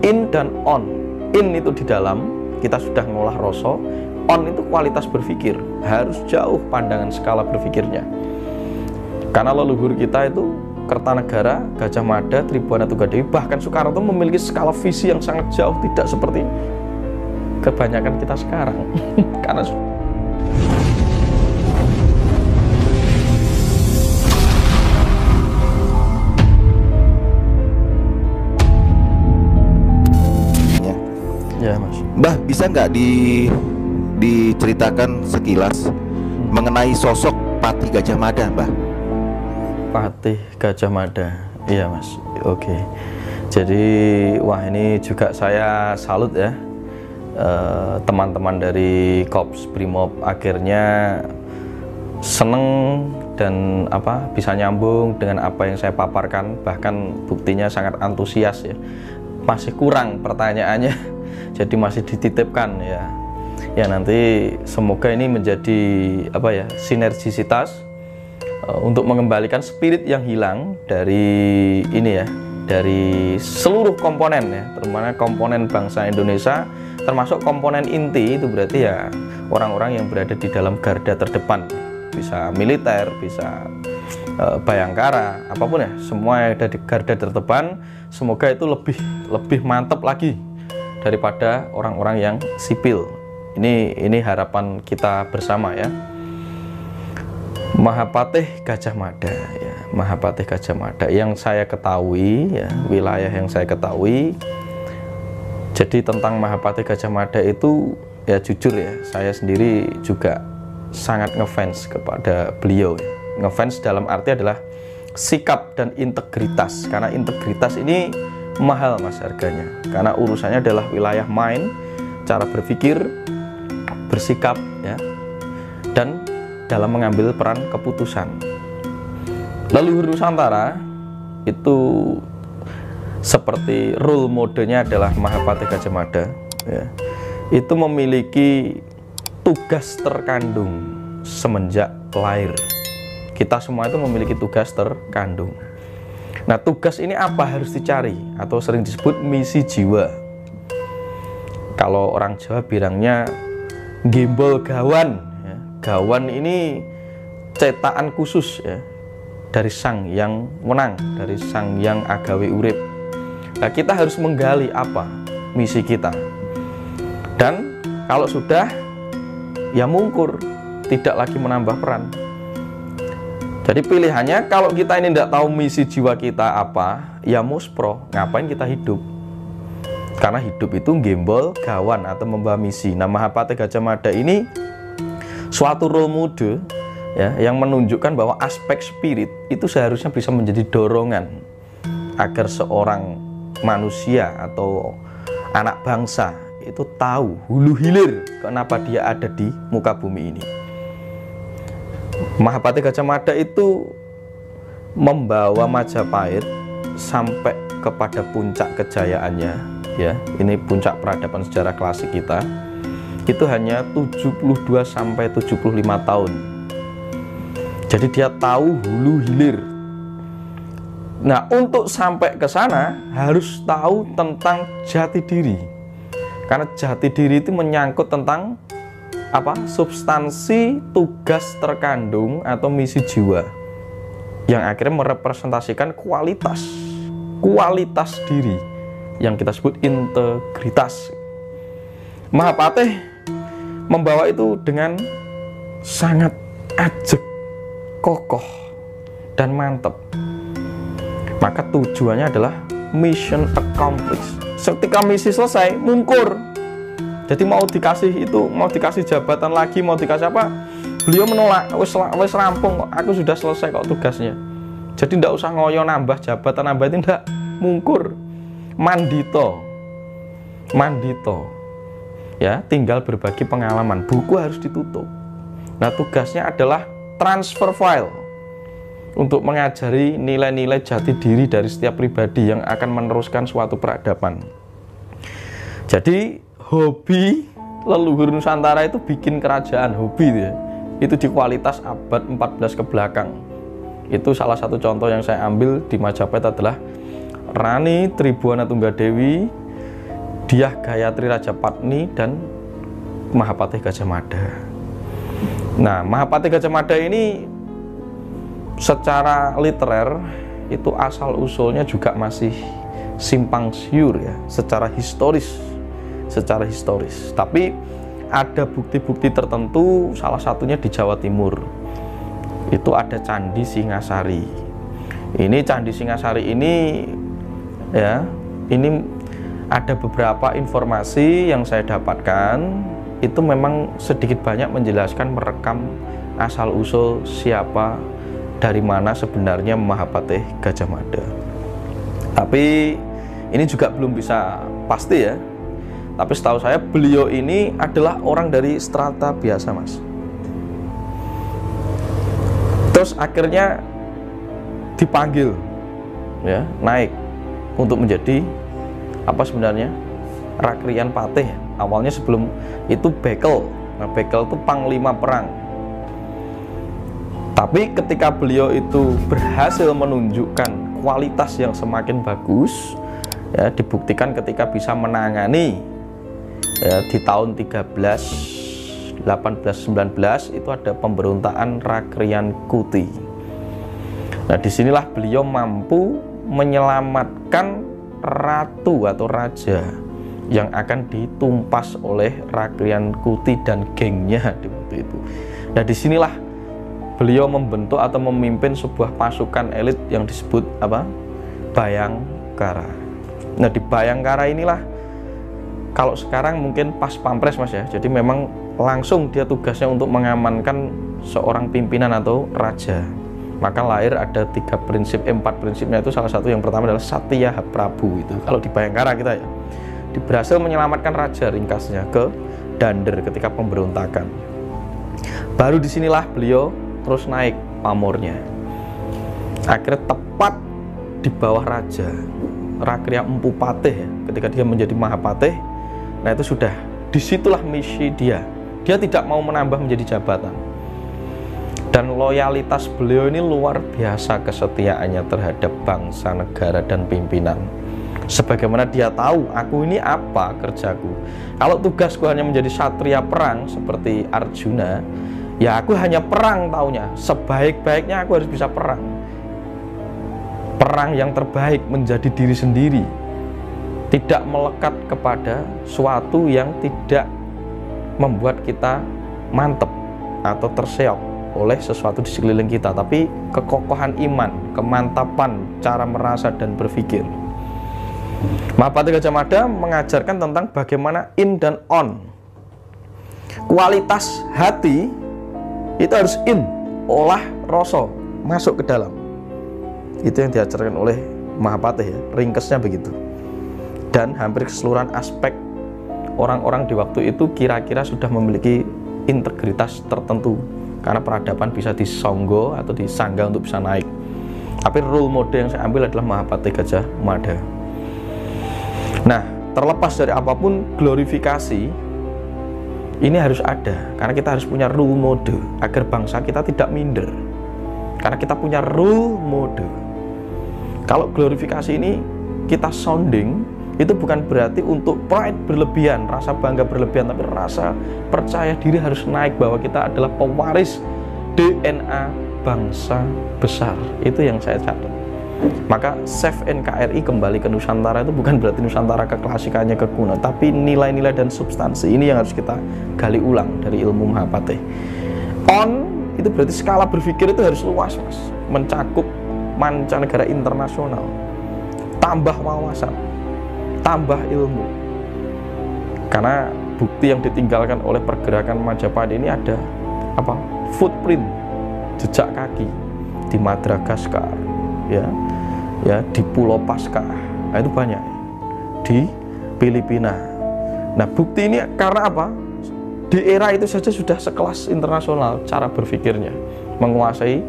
In dan on. In itu di dalam, kita sudah ngolah rasa. On itu kualitas berpikir, harus jauh pandangan skala berpikirnya. Karena leluhur kita itu Kertanegara, Gajah Mada, Tribuana Tunggadewi, bahkan Soekarno memiliki skala visi yang sangat jauh, tidak seperti kebanyakan kita sekarang. Karena ya, Mas. Mbah, bisa nggak diceritakan sekilas mengenai sosok Patih Gajah Mada, Mbah? Patih Gajah Mada, iya Mas. Oke. Jadi wah, ini juga saya salut ya, teman-teman dari Korps Brimob akhirnya seneng dan bisa nyambung dengan apa yang saya paparkan, bahkan buktinya sangat antusias ya. Masih kurang pertanyaannya, jadi masih dititipkan ya. Ya nanti semoga ini menjadi sinergisitas untuk mengembalikan spirit yang hilang dari ini ya, dari seluruh komponen ya, terutama komponen bangsa Indonesia, termasuk komponen inti itu berarti ya orang-orang yang berada di dalam garda terdepan, bisa militer, bisa bayangkara, apapun ya, semua yang ada di garda terdepan, semoga itu lebih mantap lagi daripada orang-orang yang sipil. Ini harapan kita bersama ya. Mahapatih Gajah Mada ya, Mahapatih Gajah Mada yang saya ketahui ya, wilayah yang saya ketahui. Jadi tentang Mahapatih Gajah Mada itu ya, jujur ya, saya sendiri juga sangat ngefans kepada beliau ya. Ngefans dalam arti adalah sikap dan integritas, karena integritas ini mahal Mas harganya, karena urusannya adalah wilayah mind, cara berpikir, bersikap ya, dan dalam mengambil peran keputusan. Leluhur Nusantara itu seperti role modelnya adalah Mahapatih Gajah Mada ya, itu memiliki tugas terkandung semenjak lahir. Kita semua itu memiliki tugas terkandung. Nah, tugas ini apa harus dicari, atau sering disebut misi jiwa. Kalau orang Jawa bilangnya gembol gawan ya. Gawan ini cetakan khusus ya, dari Sang Yang Wenang, dari Sang Yang Agawe Urip. Nah, kita harus menggali apa misi kita, dan kalau sudah ya mungkur, tidak lagi menambah peran. Jadi pilihannya, kalau kita ini tidak tahu misi jiwa kita apa, ya muspro, ngapain kita hidup? Karena hidup itu gembol gawan atau membawa misi. Nah, Mahapatih Gajah Mada ini suatu role model ya, yang menunjukkan bahwa aspek spirit itu seharusnya bisa menjadi dorongan agar seorang manusia atau anak bangsa itu tahu hulu hilir kenapa dia ada di muka bumi ini. Mahapatih Gajah Mada itu membawa Majapahit sampai kepada puncak kejayaannya ya. Ini puncak peradaban sejarah klasik kita. Itu hanya 72 sampai 75 tahun. Jadi dia tahu hulu hilir. Nah, untuk sampai ke sana harus tahu tentang jati diri. Karena jati diri itu menyangkut tentang substansi tugas terkandung atau misi jiwa yang akhirnya merepresentasikan kualitas diri yang kita sebut integritas. Mahapatih membawa itu dengan sangat ajak, kokoh, dan mantap. Maka tujuannya adalah mission accomplished. Ketika misi selesai, mungkur. Jadi mau dikasih jabatan lagi, mau dikasih apa, beliau menolak. Wes rampung kok, aku sudah selesai kok tugasnya. Jadi tidak usah ngoyo nambah jabatan, nambah itu tidak, mungkur. Mandito ya, tinggal berbagi pengalaman. Buku harus ditutup. Nah, tugasnya adalah transfer file untuk mengajari nilai-nilai jati diri dari setiap pribadi yang akan meneruskan suatu peradaban. Jadi hobi leluhur Nusantara itu bikin kerajaan, hobi ya. Itu di kualitas abad 14 ke belakang. Itu salah satu contoh yang saya ambil di Majapahit adalah Rani Tribuana Tunggadewi Dyah Gayatri Rajapatni dan Mahapatih Gajah Mada. Nah, Mahapatih Gajah Mada ini secara literer itu asal usulnya juga masih simpang siur ya, secara historis. Tapi ada bukti-bukti tertentu, salah satunya di Jawa Timur. Itu ada Candi Singasari. Ini Candi Singasari ini ya, ini ada beberapa informasi yang saya dapatkan, itu memang sedikit banyak menjelaskan, merekam asal usul siapa, dari mana sebenarnya Mahapatih Gajah Mada. Tapi ini juga belum bisa pasti ya. Tapi setahu saya beliau ini adalah orang dari strata biasa, Mas. Terus akhirnya dipanggil ya, naik untuk menjadi apa sebenarnya? Rakrian Patih. Awalnya sebelum itu bekel. Nah, bekel itu panglima perang. Tapi ketika beliau itu berhasil menunjukkan kualitas yang semakin bagus ya, dibuktikan ketika bisa menangani ya, di tahun 1819 itu ada pemberontakan Rakrian Kuti. Nah, disinilah beliau mampu menyelamatkan ratu atau raja yang akan ditumpas oleh Rakrian Kuti dan gengnya di waktu itu. Nah, disinilah beliau membentuk atau memimpin sebuah pasukan elit yang disebut apa? Bayangkara. Nah, di Bayangkara inilah, kalau sekarang mungkin pas pampres, Mas ya. Jadi memang langsung dia tugasnya untuk mengamankan seorang pimpinan atau raja. Maka lahir ada 3 prinsip, 4 prinsipnya itu. Salah satu yang pertama adalah Satya Prabu. Itu kalau di Bayangkara kita ya, berhasil menyelamatkan raja, ringkasnya, ke Dander ketika pemberontakan. Baru disinilah beliau terus naik pamornya. Akhirnya tepat di bawah raja Rakrian Empu Patih ya, ketika dia menjadi Mahapatih. Nah, itu sudah disitulah misi dia. Dia tidak mau menambah menjadi jabatan. Dan loyalitas beliau ini luar biasa, kesetiaannya terhadap bangsa, negara, dan pimpinan. Sebagaimana dia tahu, aku ini apa kerjaku. Kalau tugasku hanya menjadi satria perang seperti Arjuna, ya aku hanya perang taunya. Sebaik-baiknya aku harus bisa perang. Perang yang terbaik menjadi diri sendiri. Tidak melekat kepada suatu yang tidak membuat kita mantep atau terseok oleh sesuatu di sekeliling kita, tapi kekokohan iman, kemantapan cara merasa dan berpikir. Mahapatih Gajah Mada mengajarkan tentang bagaimana in dan on. Kualitas hati itu harus in, olah rasa, masuk ke dalam. Itu yang diajarkan oleh Mahapatih ya, ringkesnya begitu. Dan hampir keseluruhan aspek orang-orang di waktu itu kira-kira sudah memiliki integritas tertentu, karena peradaban bisa disonggo atau disanggah untuk bisa naik. Tapi role model yang saya ambil adalah Mahapatih Gajah Mada. Nah, terlepas dari apapun, glorifikasi ini harus ada, karena kita harus punya role model agar bangsa kita tidak minder, karena kita punya role model. Kalau glorifikasi ini kita sounding, itu bukan berarti untuk pride berlebihan, rasa bangga berlebihan, tapi rasa percaya diri harus naik bahwa kita adalah pewaris DNA bangsa besar. Itu yang saya catat. Maka save NKRI kembali ke Nusantara itu bukan berarti Nusantara keklasikannya ke kuno, tapi nilai-nilai dan substansi ini yang harus kita gali ulang dari ilmu Mahapatih. On itu berarti skala berpikir itu harus luas, Mas, mencakup mancanegara internasional, tambah wawasan, tambah ilmu. Karena bukti yang ditinggalkan oleh pergerakan Majapahit ini ada apa? Footprint, jejak kaki di Madagaskar, ya, di Pulau Paskah, nah, itu banyak di Filipina. Nah, bukti ini karena apa? Di era itu saja sudah sekelas internasional cara berpikirnya, menguasai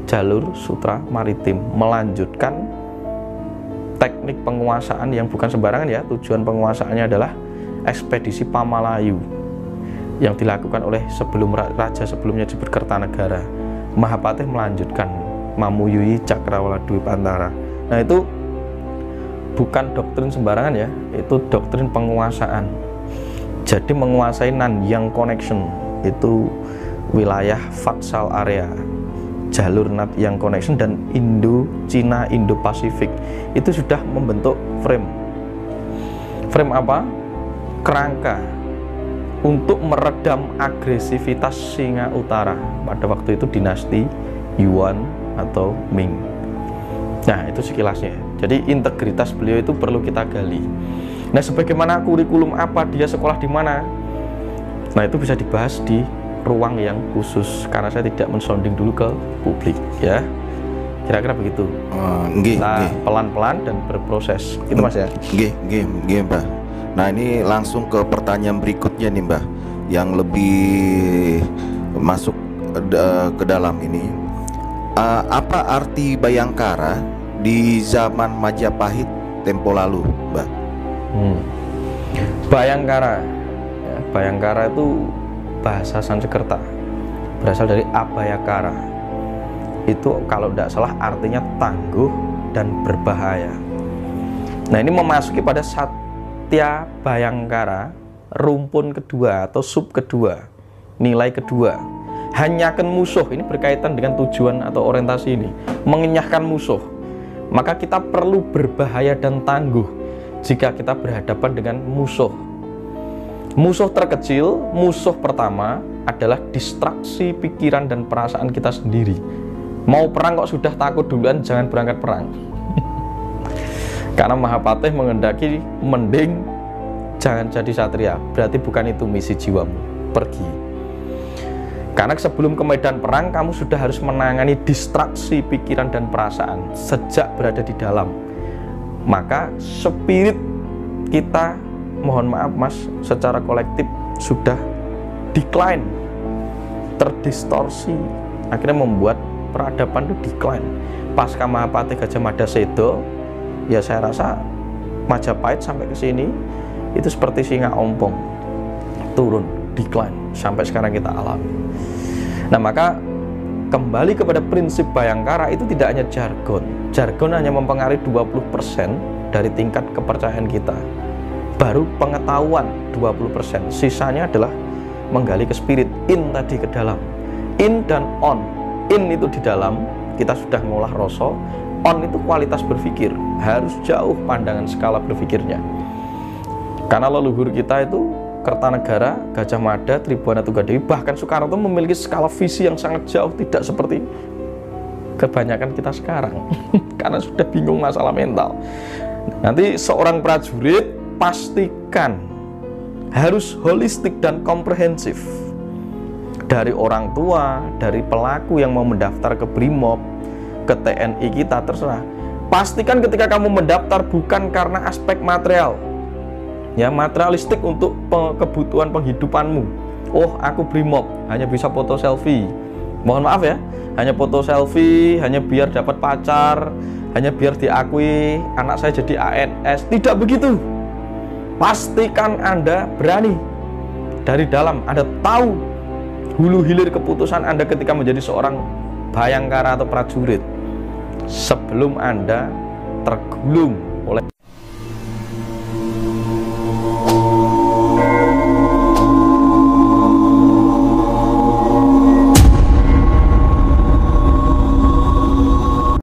jalur sutra maritim, melanjutkan teknik penguasaan yang bukan sembarangan ya. Tujuan penguasaannya adalah ekspedisi Pamalayu yang dilakukan oleh raja sebelumnya disebut Kertanegara. Mahapatih melanjutkan Mamuyuyi Cakrawala Dwipantara. Nah, itu bukan doktrin sembarangan ya, itu doktrin penguasaan. Jadi menguasai Nanyang Connection, itu wilayah Fatsal area, jalur Nanyang Connection dan Indo-Cina, Indo-Pasifik itu sudah membentuk frame apa? Kerangka untuk meredam agresivitas Singa Utara pada waktu itu dinasti Yuan atau Ming. Nah, itu sekilasnya. Jadi integritas beliau itu perlu kita gali. Nah, sebagaimana kurikulum apa, dia sekolah di mana, nah itu bisa dibahas di ruang yang khusus, karena saya tidak mensonding dulu ke publik ya. Kira-kira begitu. Nah, pelan-pelan dan berproses. Itu Mas ya. Nggih, Mbah. Nah, ini langsung ke pertanyaan berikutnya nih, Mbah, yang lebih masuk ke dalam ini. Apa arti Bayangkara di zaman Majapahit tempo lalu, Mbah? Bayangkara, ya, Bayangkara itu bahasa Sanskerta, berasal dari Abhayakara. Itu kalau tidak salah artinya tangguh dan berbahaya. Nah, ini memasuki pada Satya Bayangkara, rumpun kedua atau sub kedua, nilai kedua. Hanyakan musuh, ini berkaitan dengan tujuan atau orientasi ini, mengenyahkan musuh. Maka kita perlu berbahaya dan tangguh jika kita berhadapan dengan musuh. Musuh terkecil, musuh pertama adalah distraksi pikiran dan perasaan kita sendiri. Mau perang kok sudah takut duluan, jangan berangkat perang. Karena Mahapatih menghendaki mending jangan jadi satria, berarti bukan itu misi jiwamu, pergi. Karena sebelum ke medan perang, kamu sudah harus menangani distraksi pikiran dan perasaan sejak berada di dalam. Maka spirit kita, mohon maaf Mas, secara kolektif sudah decline, terdistorsi, akhirnya membuat peradaban itu decline. Pasca Mahapatih Gajah Mada Sedo, ya saya rasa Majapahit sampai ke sini itu seperti singa ompong, turun, decline, sampai sekarang kita alami. Nah, maka kembali kepada prinsip Bayangkara itu tidak hanya jargon. Jargon hanya mempengaruhi 20% dari tingkat kepercayaan kita. Baru pengetahuan 20%, sisanya adalah menggali ke spirit, in tadi ke dalam. In dan on. In itu di dalam, kita sudah ngolah rasa. On itu kualitas berpikir, harus jauh pandangan skala berpikirnya. Karena leluhur kita itu Kertanegara, Gajah Mada, Tribuana Tunggadewi, bahkan Soekarno memiliki skala visi yang sangat jauh, tidak seperti kebanyakan kita sekarang. Karena sudah bingung masalah mental. Nanti seorang prajurit pastikan harus holistik dan komprehensif. Dari orang tua, dari pelaku yang mau mendaftar ke BRIMOB, ke TNI kita, terserah. Pastikan ketika kamu mendaftar bukan karena aspek material, ya, materialistik untuk kebutuhan penghidupanmu. Oh, aku BRIMOB, hanya bisa foto selfie. Mohon maaf ya, hanya foto selfie, hanya biar dapat pacar, hanya biar diakui anak saya jadi ANS. Tidak begitu. Pastikan Anda berani dari dalam, Anda tahu hulu hilir keputusan Anda ketika menjadi seorang Bayangkara atau prajurit sebelum Anda tergulung